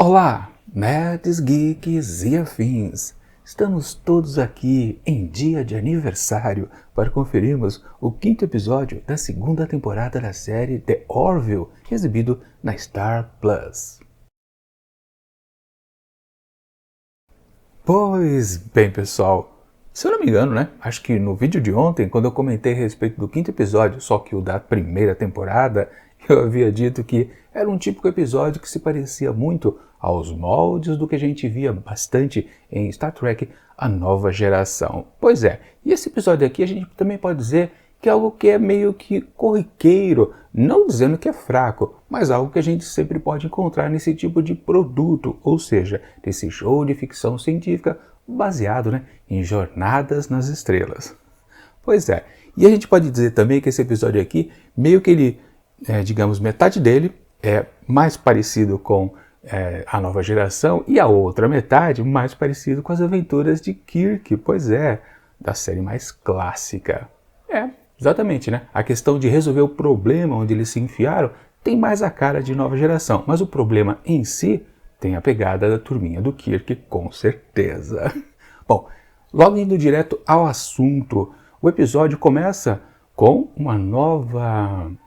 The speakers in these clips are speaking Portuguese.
Olá, nerds, geeks e afins! Estamos todos aqui em dia de aniversário para conferirmos o 5º episódio da 2ª temporada da série The Orville, exibido na Star Plus. Pois bem, pessoal, se eu não me engano, acho que no vídeo de ontem, quando eu comentei a respeito do 5º episódio, só que o da 1ª temporada, eu havia dito que era um típico episódio que se parecia muito aos moldes do que a gente via bastante em Star Trek, A Nova Geração. Pois é, e esse episódio aqui a gente também pode dizer que é algo que é meio que corriqueiro, não dizendo que é fraco, mas algo que a gente sempre pode encontrar nesse tipo de produto, ou seja, desse show de ficção científica baseado em Jornadas nas Estrelas. Pois é, e a gente pode dizer também que esse episódio aqui, meio que ele, digamos, metade dele é mais parecido com A Nova Geração e a outra metade mais parecido com as aventuras de Kirk, pois é, da série mais clássica. Exatamente, a questão de resolver o problema onde eles se enfiaram tem mais a cara de Nova Geração, mas o problema em si tem a pegada da turminha do Kirk, com certeza. Bom, logo indo direto ao assunto, o episódio começa com uma nova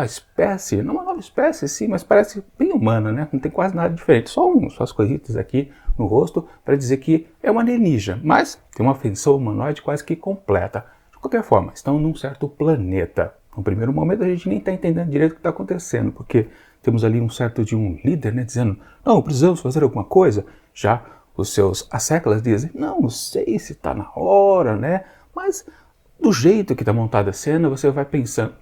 espécie, não uma nova espécie sim, mas parece bem humana, não tem quase nada diferente, só as coisitas aqui no rosto para dizer que é uma alienígena, mas tem uma feição humanoide quase que completa. De qualquer forma, estão num certo planeta. No primeiro momento a gente nem está entendendo direito o que está acontecendo, porque temos ali um certo de um líder, dizendo, não, precisamos fazer alguma coisa. Já os seus asseclas dizem, não sei se está na hora, mas do jeito que está montada a cena, você vai pensando,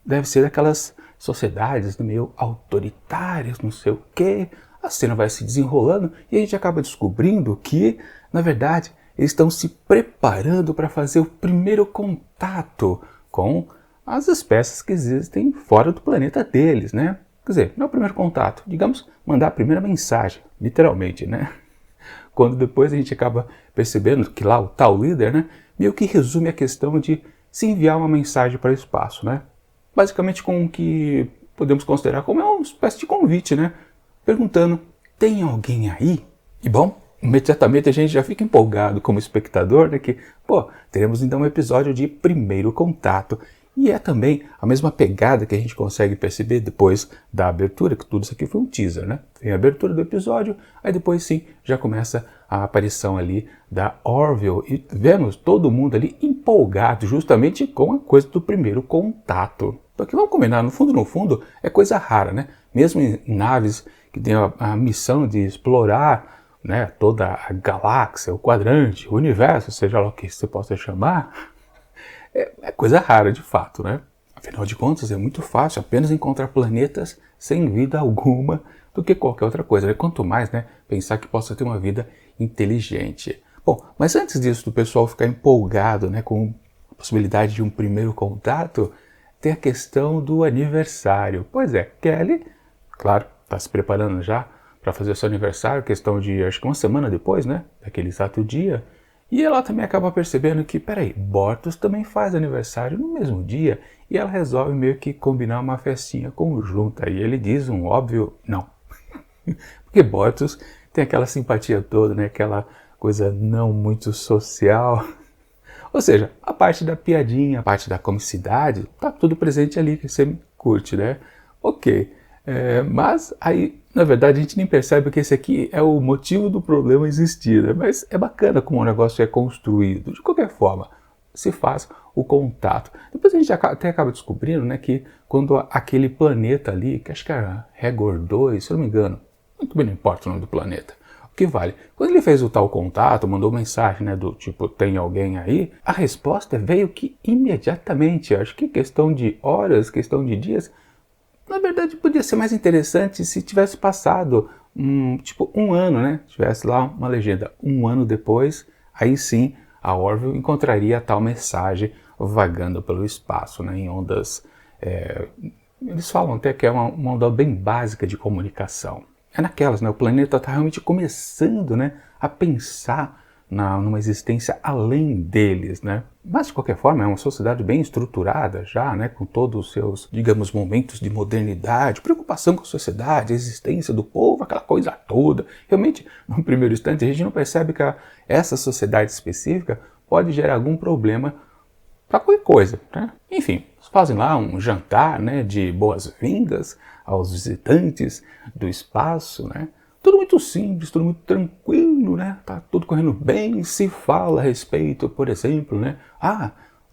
deve ser daquelas sociedades meio autoritárias, não sei o quê. A cena vai se desenrolando e a gente acaba descobrindo que, na verdade, eles estão se preparando para fazer o primeiro contato com as espécies que existem fora do planeta deles, Quer dizer, não é o primeiro contato, digamos, mandar a primeira mensagem, literalmente, Quando depois a gente acaba percebendo que lá o tal líder, meio que resume a questão de se enviar uma mensagem para o espaço, Basicamente com o que podemos considerar como uma espécie de convite, Perguntando, tem alguém aí? E bom, imediatamente a gente já fica empolgado como espectador, que, teremos então um episódio de primeiro contato. E é também a mesma pegada que a gente consegue perceber depois da abertura, que tudo isso aqui foi um teaser, Tem a abertura do episódio, aí depois sim, já começa a aparição ali da Orville e vemos todo mundo ali empolgado justamente com a coisa do primeiro contato. Porque vamos combinar, no fundo, é coisa rara, Mesmo em naves que têm a missão de explorar toda a galáxia, o quadrante, o universo, seja lá o que você possa chamar, é coisa rara de fato, Afinal de contas, é muito fácil apenas encontrar planetas sem vida alguma do que qualquer outra coisa. Quanto mais, pensar que possa ter uma vida inteligente. Bom, mas antes disso, do pessoal ficar empolgado, com a possibilidade de um primeiro contato, tem a questão do aniversário. Pois é, Kelly, claro, está se preparando já para fazer seu aniversário, questão de, acho que uma semana depois, daquele exato dia. E ela também acaba percebendo que, peraí, Bortus também faz aniversário no mesmo dia, e ela resolve meio que combinar uma festinha conjunta. E ele diz um óbvio não. Porque Bortus tem aquela simpatia toda, aquela coisa não muito social. Ou seja, a parte da piadinha, a parte da comicidade, tá tudo presente ali que você curte, Ok. Mas aí, na verdade, a gente nem percebe que esse aqui é o motivo do problema existir, Mas é bacana como o negócio é construído. De qualquer forma, se faz o contato. Depois a gente até acaba descobrindo, que quando aquele planeta ali, que acho que era Regor 2, se eu não me engano, muito bem, não importa o nome do planeta, o que vale? Quando ele fez o tal contato, mandou mensagem, do tipo, tem alguém aí? A resposta veio que imediatamente, acho que questão de horas, questão de dias. Na verdade, podia ser mais interessante se tivesse passado um ano, Tivesse lá uma legenda, um ano depois, aí sim a Orville encontraria a tal mensagem vagando pelo espaço, em ondas. Eles falam até que é uma onda bem básica de comunicação. É naquelas, o planeta está realmente começando, a pensar numa existência além deles, né? Mas, de qualquer forma, é uma sociedade bem estruturada já, né? Com todos os seus, digamos, momentos de modernidade, preocupação com a sociedade, a existência do povo, aquela coisa toda. Realmente, no primeiro instante, a gente não percebe que essa sociedade específica pode gerar algum problema para qualquer coisa, né? Enfim, fazem lá um jantar, né, de boas-vindas aos visitantes do espaço, né? Tudo muito simples, tudo muito tranquilo, né? Tá tudo correndo bem, se fala a respeito, por exemplo, né?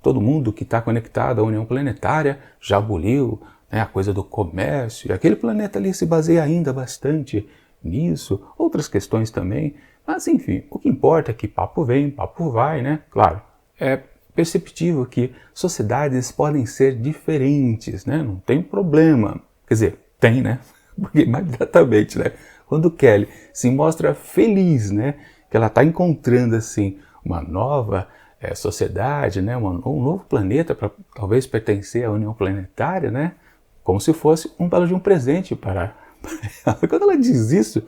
Todo mundo que está conectado à União Planetária já aboliu, né, a coisa do comércio, e aquele planeta ali se baseia ainda bastante nisso, outras questões também, mas enfim, o que importa é que papo vem, papo vai, né? Claro, é perceptível que sociedades podem ser diferentes, né? Não tem problema. Quer dizer, tem, né? Porque mais diretamente, né? Quando Kelly se mostra feliz, né? Que ela está encontrando, assim, uma nova sociedade, né? Um novo planeta para talvez pertencer à União Planetária, né? Como se fosse um belo de um presente para ela. Quando ela diz isso,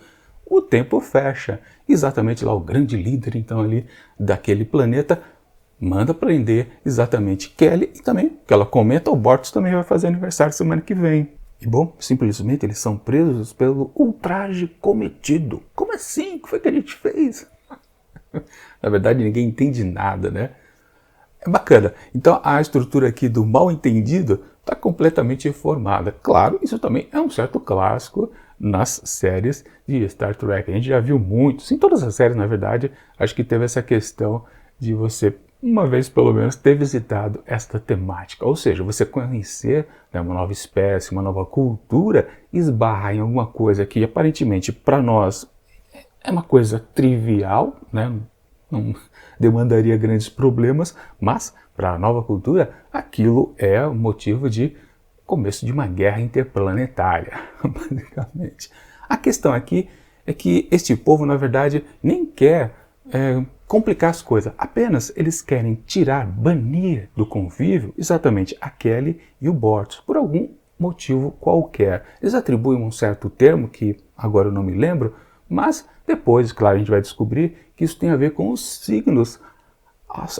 o tempo fecha. Exatamente lá o grande líder, então, ali daquele planeta manda prender exatamente Kelly e também, que ela comenta, o Bortus também vai fazer aniversário semana que vem. E bom, simplesmente eles são presos pelo ultraje cometido. Como assim? O que foi que a gente fez? Na verdade, ninguém entende nada, né? É bacana. Então, a estrutura aqui do mal-entendido está completamente formada. Claro, isso também é um certo clássico nas séries de Star Trek. A gente já viu muitos, em todas as séries, na verdade, acho que teve essa questão de você, uma vez pelo menos, ter visitado esta temática. Ou seja, você conhecer, né, uma nova espécie, uma nova cultura, esbarrar em alguma coisa que aparentemente para nós é uma coisa trivial, né? Não demandaria grandes problemas, mas para a nova cultura aquilo é motivo de começo de uma guerra interplanetária, basicamente. A questão aqui é que este povo, na verdade, nem quer complicar as coisas, apenas eles querem tirar, banir do convívio exatamente a Kelly e o Bortus, por algum motivo qualquer. Eles atribuem um certo termo que agora eu não me lembro, mas depois, claro, a gente vai descobrir que isso tem a ver com os signos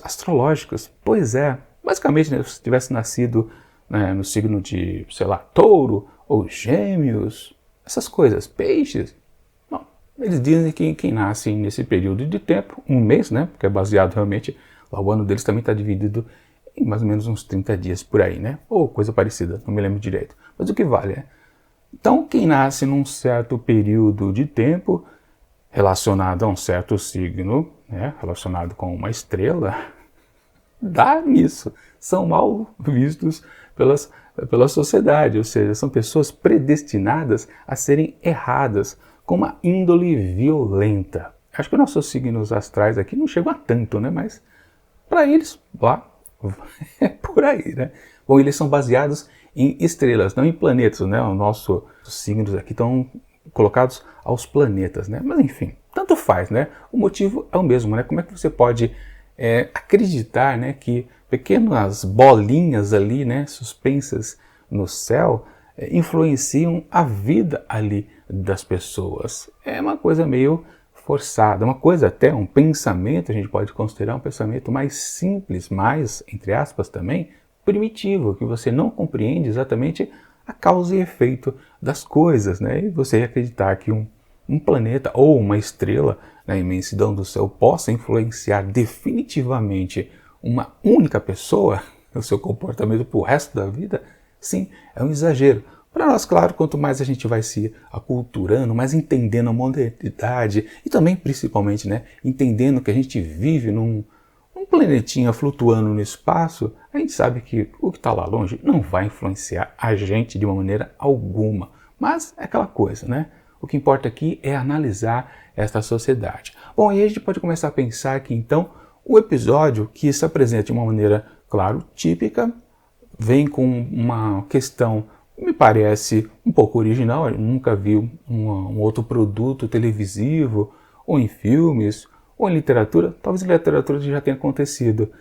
astrológicos. Pois é, basicamente, né, se tivesse nascido, né, no signo de, sei lá, touro ou gêmeos, essas coisas, peixes. Bom, eles dizem que quem nasce nesse período de tempo, um mês, né, porque é baseado realmente, o ano deles também está dividido em mais ou menos uns 30 dias por aí, né, ou coisa parecida, não me lembro direito. Mas o que vale é, então quem nasce num certo período de tempo relacionado a um certo signo, né, relacionado com uma estrela, dá nisso. São mal vistos pela sociedade, ou seja, são pessoas predestinadas a serem erradas, com uma índole violenta. Acho que nossos signos astrais aqui não chegam a tanto, né, mas para eles, lá, é por aí, né. Bom, eles são baseados em estrelas, não em planetas, né, os nossos signos aqui estão colocados aos planetas, né? Mas enfim, tanto faz, né? O motivo é o mesmo, né? Como é que você pode acreditar, né, que pequenas bolinhas ali, né, suspensas no céu, influenciam a vida ali das pessoas? É uma coisa meio forçada, uma coisa até, um pensamento, a gente pode considerar um pensamento mais simples, mais, entre aspas também, primitivo, que você não compreende exatamente a causa e efeito das coisas, né? E você acreditar que um planeta ou uma estrela na imensidão do céu possa influenciar definitivamente uma única pessoa, o seu comportamento para o resto da vida, sim, é um exagero. Para nós, claro, quanto mais a gente vai se aculturando, mais entendendo a modernidade e também, principalmente, né, entendendo que a gente vive num planetinha flutuando no espaço, a gente sabe que o que está lá longe não vai influenciar a gente de uma maneira alguma. Mas é aquela coisa, né? O que importa aqui é analisar esta sociedade. Bom, e aí a gente pode começar a pensar que, então, o episódio que se apresenta de uma maneira, claro, típica, vem com uma questão, me parece, um pouco original. Eu nunca vi um outro produto televisivo, ou em filmes, ou em literatura. Talvez em literatura já tenha acontecido,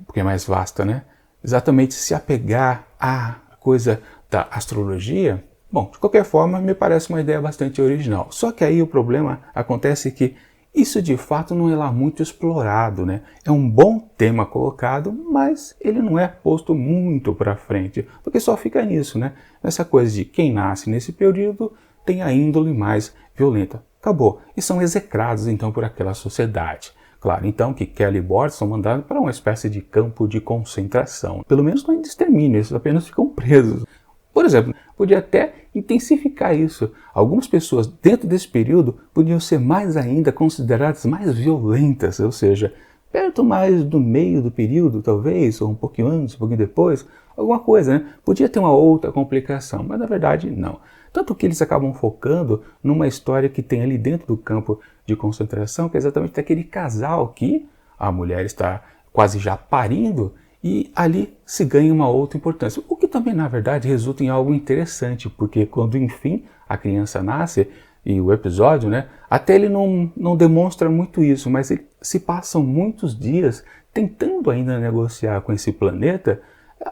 porque é mais vasta, né? Exatamente se apegar à coisa da astrologia. Bom, de qualquer forma, me parece uma ideia bastante original. Só que aí o problema acontece que isso de fato não é lá muito explorado, né? É um bom tema colocado, mas ele não é posto muito para frente, porque só fica nisso, né? Nessa coisa de quem nasce nesse período tem a índole mais violenta. Acabou. E são execrados então por aquela sociedade. Claro, então, que Kelly e Bort são mandados para uma espécie de campo de concentração. Pelo menos não é de extermínio, eles apenas ficam presos. Por exemplo, podia até intensificar isso. Algumas pessoas dentro desse período podiam ser mais ainda consideradas mais violentas, ou seja, perto mais do meio do período, talvez, ou um pouquinho antes, um pouquinho depois, alguma coisa, né? Podia ter uma outra complicação, mas na verdade não. Tanto que eles acabam focando numa história que tem ali dentro do campo de concentração, que é exatamente daquele casal que a mulher está quase já parindo e ali se ganha uma outra importância. O que também, na verdade, resulta em algo interessante, porque quando, enfim, a criança nasce, e o episódio, né, até ele não demonstra muito isso, mas se passam muitos dias tentando ainda negociar com esse planeta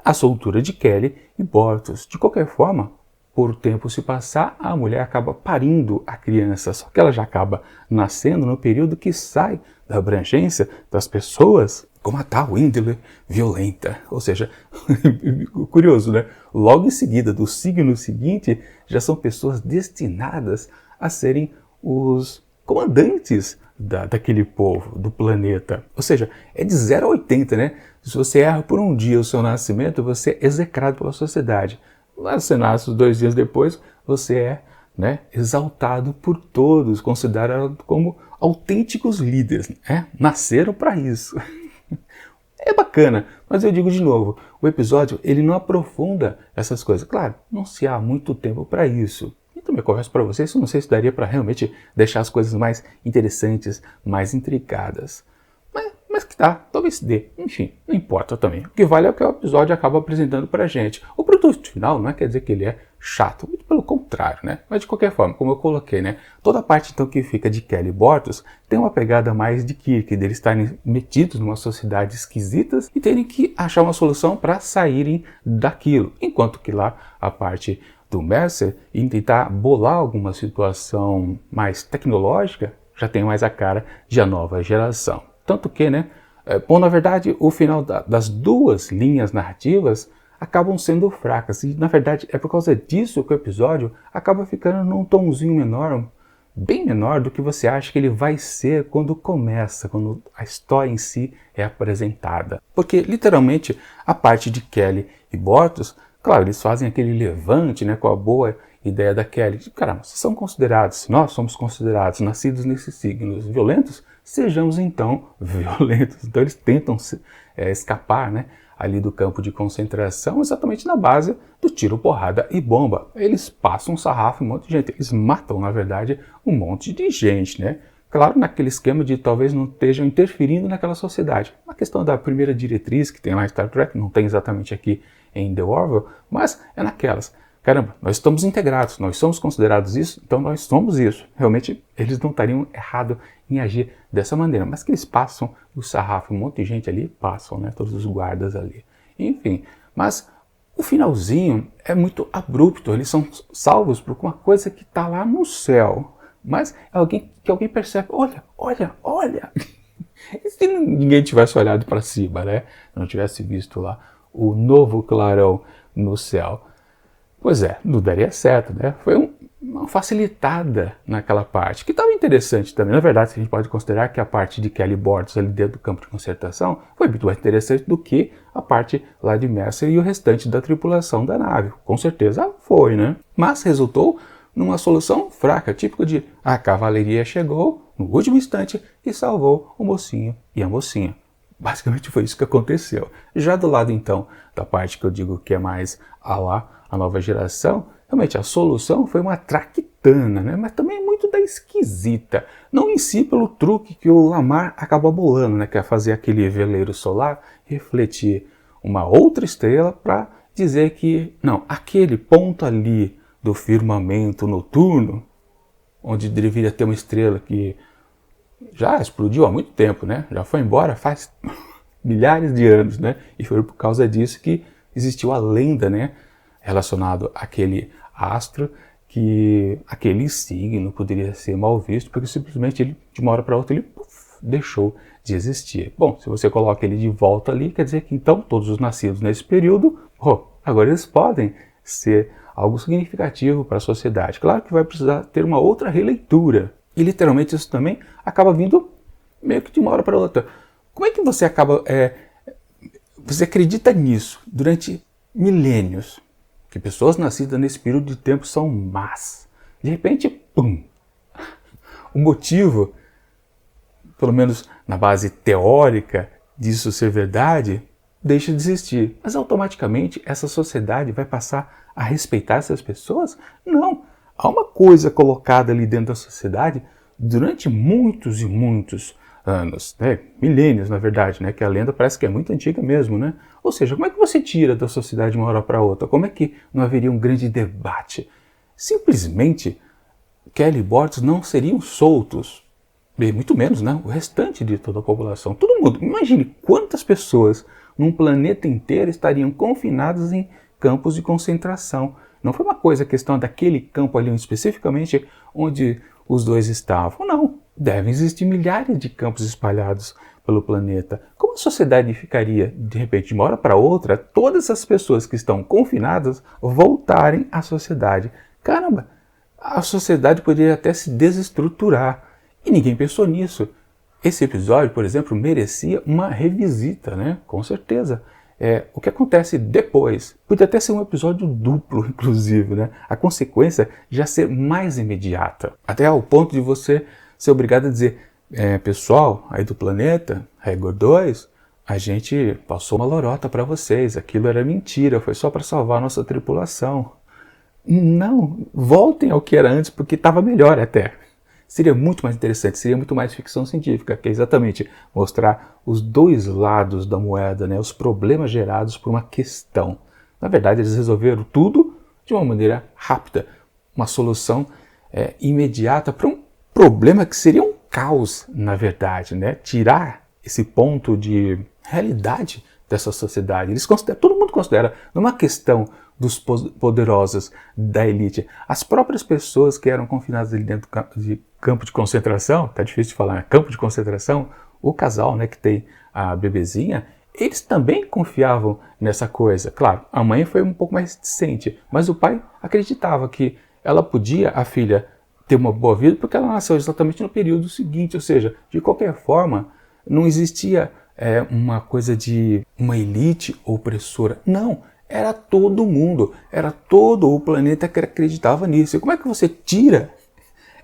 a soltura de Kelly e Bortus. De qualquer forma, por o tempo se passar, a mulher acaba parindo a criança, só que ela já acaba nascendo no período que sai da abrangência das pessoas com uma tal índole violenta. Ou seja, curioso, né? Logo em seguida, do signo seguinte, já são pessoas destinadas a serem os comandantes daquele povo, do planeta. Ou seja, é de 0 a 80, né? Se você erra por um dia o seu nascimento, você é execrado pela sociedade. Mas você nasce 2 dias depois, você é, né, exaltado por todos, considerado como autênticos líderes. Né? Nasceram para isso. É bacana, mas eu digo de novo, o episódio ele não aprofunda essas coisas. Claro, não se há muito tempo para isso. E também confesso para vocês, eu não sei se daria para realmente deixar as coisas mais interessantes, mais intricadas. Mas que tá, talvez se dê. Enfim, não importa também. O que vale é o que o episódio acaba apresentando pra gente. O produto final não quer dizer que ele é chato, muito pelo contrário, né? Mas de qualquer forma, como eu coloquei, né? Toda a parte então que fica de Kelly e Bortus tem uma pegada mais de Kirk, deles estarem metidos numa sociedade esquisitas e terem que achar uma solução para saírem daquilo. Enquanto que lá a parte do Mercer, em tentar bolar alguma situação mais tecnológica, já tem mais a cara de a nova geração. Tanto que, né? Bom, na verdade, o final das duas linhas narrativas acabam sendo fracas. E, na verdade, é por causa disso que o episódio acaba ficando num tomzinho menor, bem menor do que você acha que ele vai ser quando começa, quando a história em si é apresentada. Porque, literalmente, a parte de Kelly e Bortus, claro, eles fazem aquele levante, né, com a boa ideia da Kelly. Caramba, se são considerados, se nós somos considerados nascidos nesses signos violentos, sejamos então violentos. Então eles tentam escapar, né, ali do campo de concentração exatamente na base do tiro, porrada e bomba. Eles passam um sarrafo em um monte de gente. Eles matam, na verdade, um monte de gente, né? Claro, naquele esquema de talvez não estejam interferindo naquela sociedade. A questão da primeira diretriz que tem lá em Star Trek, não tem exatamente aqui em The Orville, mas é naquelas. Caramba, nós estamos integrados, nós somos considerados isso, então nós somos isso. Realmente, eles não estariam errados em agir dessa maneira, mas que eles passam o sarrafo, um monte de gente ali passam, né? Todos os guardas ali. Enfim, mas o finalzinho é muito abrupto, eles são salvos por uma coisa que está lá no céu. Mas é alguém percebe, olha. E se ninguém tivesse olhado para cima, né? Não tivesse visto lá o novo clarão no céu. Pois é, não daria certo, né? Foi uma facilitada naquela parte, que estava interessante também. Na verdade, a gente pode considerar que a parte de Kelly Bortus ali dentro do campo de concertação foi muito mais interessante do que a parte lá de Mercer e o restante da tripulação da nave. Com certeza foi, né? Mas resultou numa solução fraca, típico de a cavalaria chegou no último instante e salvou o mocinho e a mocinha. Basicamente foi isso que aconteceu. Já do lado, então, da parte que eu digo que é mais a nova geração, realmente a solução foi uma traquitana, né? Mas também muito da esquisita. Não em si pelo truque que o Lamar acabou bolando, né? Que é fazer aquele veleiro solar refletir uma outra estrela para dizer que, não, aquele ponto ali do firmamento noturno, onde deveria ter uma estrela que já explodiu há muito tempo, né? Já foi embora faz milhares de anos, né? E foi por causa disso que existiu a lenda, né? Relacionado àquele astro que aquele signo poderia ser mal visto, porque simplesmente ele, de uma hora para outra, ele deixou de existir. Bom, se você coloca ele de volta ali, quer dizer que então todos os nascidos nesse período, agora eles podem ser algo significativo para a sociedade. Claro que vai precisar ter uma outra releitura. E literalmente isso também acaba vindo meio que de uma hora para outra. Como é que você acaba... você acredita nisso durante milênios? Que pessoas nascidas nesse período de tempo são más. De repente, pum! O motivo, pelo menos na base teórica disso ser verdade, deixa de existir. Mas automaticamente essa sociedade vai passar a respeitar essas pessoas? Não. Há uma coisa colocada ali dentro da sociedade durante muitos e muitos anos, né? Milênios, na verdade, né? Que a lenda parece que é muito antiga mesmo, né? Ou seja, como é que você tira da sociedade de uma hora para outra? Como é que não haveria um grande debate? Simplesmente, Kelly e Borges não seriam soltos, e muito menos, né? O restante de toda a população. Todo mundo. Imagine quantas pessoas num planeta inteiro estariam confinadas em campos de concentração. Não foi uma coisa, questão daquele campo ali especificamente onde os dois estavam. Não. Devem existir milhares de campos espalhados pelo planeta. Como a sociedade ficaria, de repente, de uma hora para outra, todas as pessoas que estão confinadas voltarem à sociedade? Caramba, a sociedade poderia até se desestruturar. E ninguém pensou nisso. Esse episódio, por exemplo, merecia uma revisita, né? Com certeza. O que acontece depois podia até ser um episódio duplo, inclusive, né? A consequência já ser mais imediata. Até ao ponto de você ser obrigado a dizer, pessoal aí do planeta, Regor 2, a gente passou uma lorota para vocês, aquilo era mentira, foi só para salvar a nossa tripulação. Não, voltem ao que era antes, porque estava melhor até. Seria muito mais interessante, seria muito mais ficção científica, que é exatamente mostrar os dois lados da moeda, né? Os problemas gerados por uma questão. Na verdade, eles resolveram tudo de uma maneira rápida, uma solução imediata para um problema que seria um caos, na verdade, né? Tirar esse ponto de realidade dessa sociedade. Todo mundo considera, não é uma questão dos poderosos da elite. As próprias pessoas que eram confinadas ali dentro de campo de concentração, tá difícil de falar, né? Campo de concentração, o casal, né, que tem a bebezinha, eles também confiavam nessa coisa. Claro, a mãe foi um pouco mais reticente, mas o pai acreditava que ela podia, a filha, ter uma boa vida porque ela nasceu exatamente no período seguinte, ou seja, de qualquer forma, não existia uma coisa de uma elite opressora. Não, era todo mundo, era todo o planeta que acreditava nisso. E como é que você tira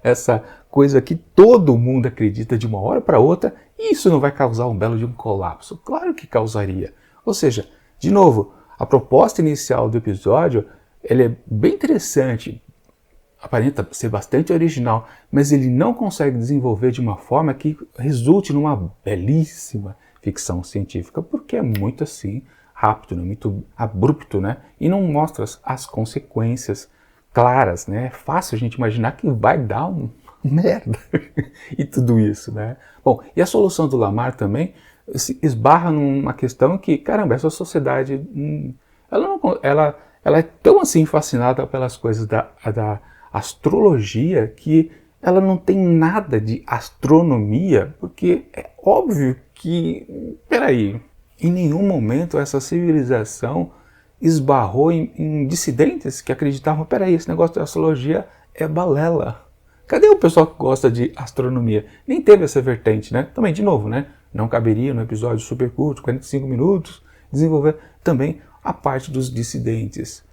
essa coisa que todo mundo acredita de uma hora para outra e isso não vai causar um belo de um colapso? Claro que causaria. Ou seja, de novo, a proposta inicial do episódio ele é bem interessante, aparenta ser bastante original, mas ele não consegue desenvolver de uma forma que resulte numa belíssima ficção científica, porque é muito assim, rápido, né? Muito abrupto, né? E não mostra as consequências claras, né? É fácil a gente imaginar que vai dar um merda e tudo isso, né? Bom, e a solução do Lamar também se esbarra numa questão que, caramba, essa sociedade, ela é tão assim fascinada pelas coisas da astrologia que ela não tem nada de astronomia, porque é óbvio que, peraí, em nenhum momento essa civilização esbarrou em dissidentes que acreditavam, peraí, esse negócio de astrologia é balela. Cadê o pessoal que gosta de astronomia? Nem teve essa vertente, né? Também, de novo, né? Não caberia no episódio super curto, 45 minutos, desenvolver também a parte dos dissidentes.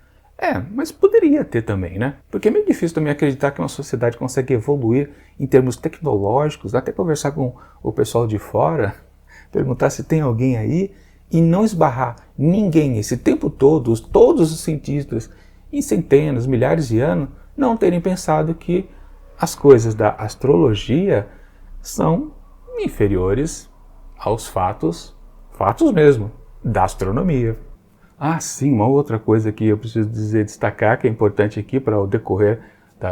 Mas poderia ter também, né? Porque é meio difícil também acreditar que uma sociedade consegue evoluir em termos tecnológicos, até conversar com o pessoal de fora, perguntar se tem alguém aí e não esbarrar ninguém esse tempo todo, todos os cientistas, em centenas, milhares de anos, não terem pensado que as coisas da astrologia são inferiores aos fatos mesmo, da astronomia. Sim, uma outra coisa que eu preciso destacar, que é importante aqui para o decorrer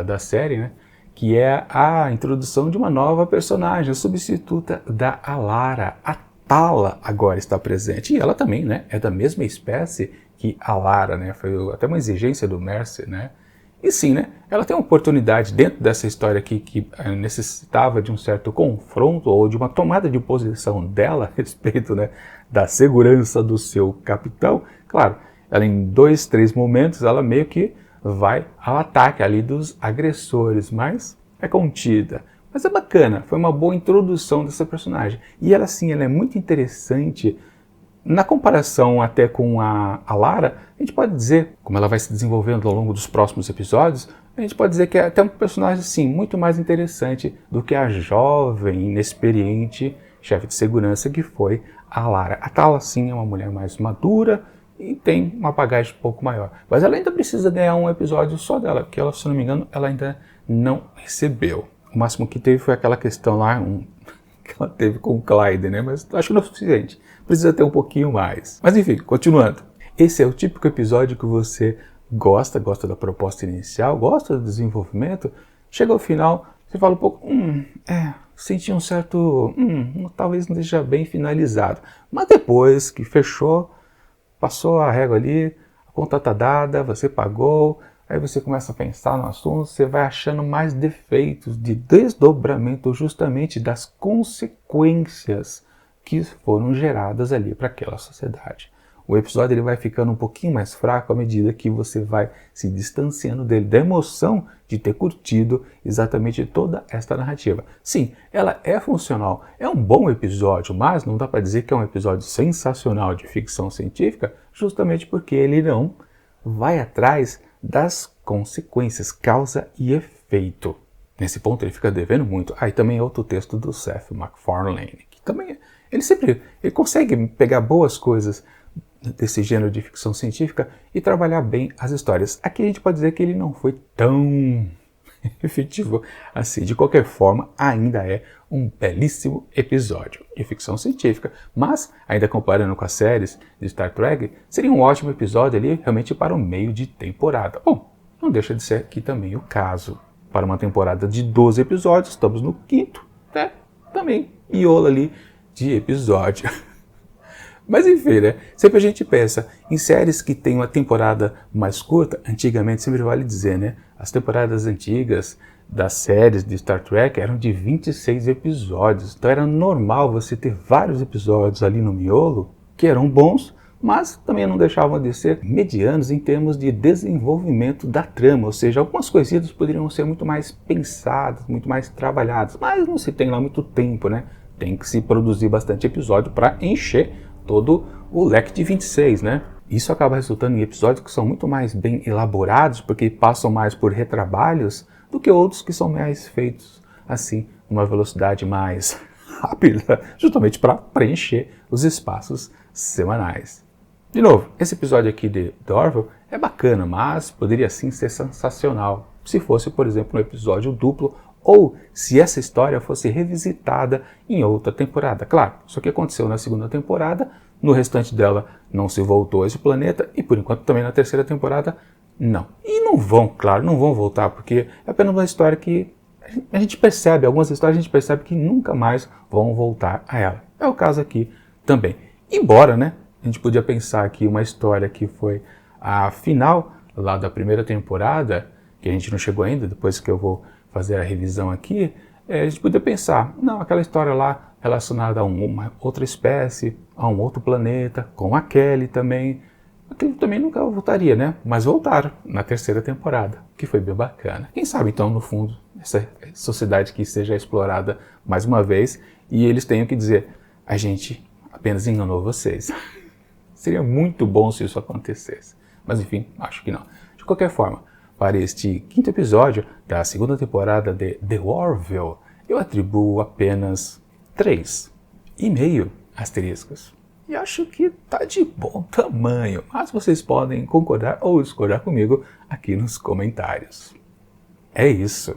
da série, né? Que é a introdução de uma nova personagem, a substituta da Alara. A Tala agora está presente, e ela também, né? É da mesma espécie que a Lara, né? Foi até uma exigência do Mercer, né? E sim, né? Ela tem uma oportunidade dentro dessa história aqui que necessitava de um certo confronto ou de uma tomada de posição dela a respeito, né, da segurança do seu capitão. Claro, ela em 2, 3 momentos ela meio que vai ao ataque ali dos agressores, mas é contida. Mas é bacana, foi uma boa introdução dessa personagem. E ela sim, ela é muito interessante. Na comparação até com a Lara, a gente pode dizer, como ela vai se desenvolvendo ao longo dos próximos episódios, a gente pode dizer que é até um personagem assim, muito mais interessante do que a jovem, inexperiente chefe de segurança que foi a Lara. A Tala sim é uma mulher mais madura e tem uma bagagem um pouco maior. Mas ela ainda precisa ganhar um episódio só dela, que ela, se não me engano, ela ainda não recebeu. O máximo que teve foi aquela questão lá, que ela teve com o Clyde, né? Mas acho que não é o suficiente. Precisa ter um pouquinho mais. Mas enfim, continuando. Esse é o típico episódio que você gosta da proposta inicial, gosta do desenvolvimento, chega ao final, você fala um pouco, senti um certo, talvez não esteja bem finalizado. Mas depois que fechou, passou a régua ali, a conta está dada, você pagou, aí você começa a pensar no assunto, você vai achando mais defeitos de desdobramento justamente das consequências que foram geradas ali para aquela sociedade. O episódio ele vai ficando um pouquinho mais fraco à medida que você vai se distanciando dele, da emoção de ter curtido exatamente toda esta narrativa. Sim, ela é funcional, é um bom episódio, mas não dá para dizer que é um episódio sensacional de ficção científica, justamente porque ele não vai atrás das consequências, causa e efeito. Nesse ponto ele fica devendo muito. Aí também é outro texto do Seth MacFarlane, que também ele consegue pegar boas coisas desse gênero de ficção científica e trabalhar bem as histórias. Aqui a gente pode dizer que ele não foi tão efetivo assim. De qualquer forma, ainda é um belíssimo episódio de ficção científica, mas, ainda comparando com as séries de Star Trek, seria um ótimo episódio ali realmente para o meio de temporada. Bom, não deixa de ser aqui também o caso. Para uma temporada de 12 episódios, estamos no 5º, né? Também miolo ali de episódio. Mas enfim, né? Sempre a gente pensa em séries que têm uma temporada mais curta. Antigamente, sempre vale dizer, né? As temporadas antigas das séries de Star Trek eram de 26 episódios. Então era normal você ter vários episódios ali no miolo que eram bons, mas também não deixavam de ser medianos em termos de desenvolvimento da trama. Ou seja, algumas coisinhas poderiam ser muito mais pensadas, muito mais trabalhadas. Mas não se tem lá muito tempo, né? Tem que se produzir bastante episódio para encher todo o leque de 26, né? Isso acaba resultando em episódios que são muito mais bem elaborados, porque passam mais por retrabalhos, do que outros que são mais feitos, assim, numa velocidade mais rápida, justamente para preencher os espaços semanais. De novo, esse episódio aqui de Orville é bacana, mas poderia sim ser sensacional, se fosse, por exemplo, um episódio duplo, ou se essa história fosse revisitada em outra temporada. Claro, isso aqui aconteceu na 2ª temporada, no restante dela não se voltou a esse planeta, e por enquanto também na 3ª temporada não. E não vão voltar, porque é apenas uma história que a gente percebe, algumas histórias a gente percebe que nunca mais vão voltar a ela. É o caso aqui também. Embora, né, a gente podia pensar que uma história que foi a final lá da 1ª temporada, que a gente não chegou ainda, depois que eu vou fazer a revisão aqui, a gente podia pensar, não, aquela história lá relacionada a uma outra espécie, a um outro planeta, com a Kelly também, aquilo também nunca voltaria, né? Mas voltaram na 3ª temporada, que foi bem bacana. Quem sabe então, no fundo, essa sociedade que seja explorada mais uma vez e eles tenham que dizer, a gente apenas enganou vocês. Seria muito bom se isso acontecesse. Mas enfim, acho que não. De qualquer forma, para este 5º episódio da 2ª temporada de The Orville, eu atribuo apenas 3,5 asteriscos. E acho que tá de bom tamanho, mas vocês podem concordar ou discordar comigo aqui nos comentários. É isso.